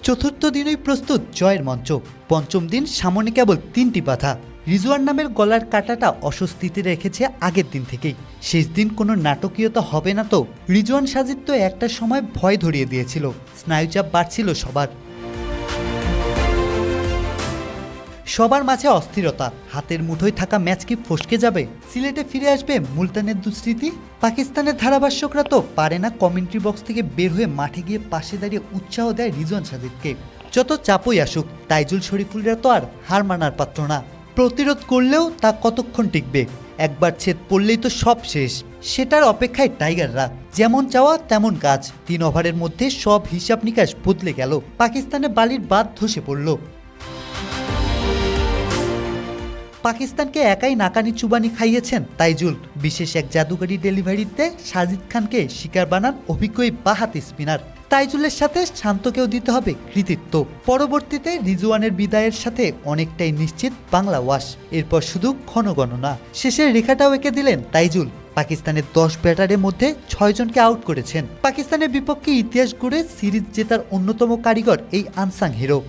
চতুর্থ দিনই প্রস্তুত জয়ের মঞ্চ। পঞ্চম দিন সামনে কেবল 3টি বাধা। রিজওয়ান নামের গলার কাঁটাটা অস্বস্তিতে রেখেছে আগের দিন থেকেই। শেষ দিন কোনো নাটকীয়তা হবে না তো? রিজওয়ান সাজিদ তো একটা সময় ভয় ধরিয়ে দিয়েছিল, স্নায়ুচাপ বাড়ছিল সবার মাঝে অস্থিরতা। হাতের মুঠোয় থাকা ম্যাচ কি ফসকে যাবে? সিলেটে ফিরে আসবে মুলতানের দুঃস্মৃতি? পাকিস্তানের ধারাভাষ্যকরা তো পারে না কমেন্ট্রি বক্স থেকে বের হয়ে মাঠে গিয়ে পাশে দাঁড়িয়ে উৎসাহ দেয় রিজওয়ান সাজিদকে। যত চাপই আসুক, তাইজুল শরীফুলরা তো আর হার মানার পাত্র না। প্রতিরোধ করলেও তা কতক্ষণ টিকবে? একবার ছেদ পড়লেই তো সব শেষ। সেটার অপেক্ষায় টাইগাররা। যেমন চাওয়া তেমন কাজ। 3 ওভারের মধ্যে সব হিসাব নিকাশ বদলে গেল। পাকিস্তানে বালির বাঁধ ধসে পড়ল। পাকিস্তানকে একাই নাকানি চুবানি খাইয়েছেন তাইজুল। বিশেষ এক জাদুকরি ডেলিভারিতে সাজিদ খানকে শিকার বানান অভিজ্ঞ বাঁহাতি স্পিনার। তাইজুলের সাথে শান্তকেও দিতে হবে কৃতিত্ব। পরবর্তীতে রিজওয়ানের বিদায়ের সাথে অনেকটাই নিশ্চিত বাংলা ওয়াশ। এরপর শুধু ক্ষণগণনা। শেষের রেখাটাও এঁকে দিলেন তাইজুল। পাকিস্তানের 10 ব্যাটারের মধ্যে 6 জনকে আউট করেছেন। পাকিস্তানের বিপক্ষে ইতিহাস গড়ে সিরিজ জেতার অন্যতম কারিগর এই আনসাং হিরো।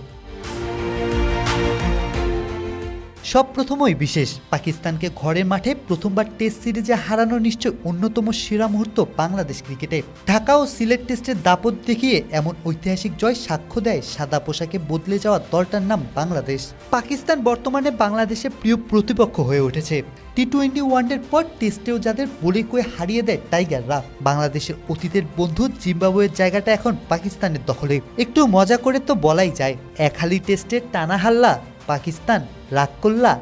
সব প্রথমই বিশেষ। পাকিস্তানকে ঘরের মাঠে প্রথমবার টেস্ট সিরিজে হারানো নিশ্চয় অন্যতম সেরা মুহূর্ত বাংলাদেশ ক্রিকেটে। ঢাকা ও সিলেট টেস্টের দাপট দেখিয়ে এমন ঐতিহাসিক জয় সাক্ষ্য দেয় সাদা পোশাকে বদলে যাওয়া দলটার নাম বাংলাদেশ। পাকিস্তান বর্তমানে বাংলাদেশের প্রিয় প্রতিপক্ষ হয়ে উঠেছে। টি-20 ওয়ানডের পর টেস্টেও যাদের বলে কয়ে হারিয়ে দেয় টাইগাররা। বাংলাদেশের অতীতের বন্ধু জিম্বাবুয়ের জায়গাটা এখন পাকিস্তানের দখলে। একটু মজা করে তো বলাই যায়, এক হালি টেস্টের টানা হাল্লা পাকিস্তান রাগ করলা।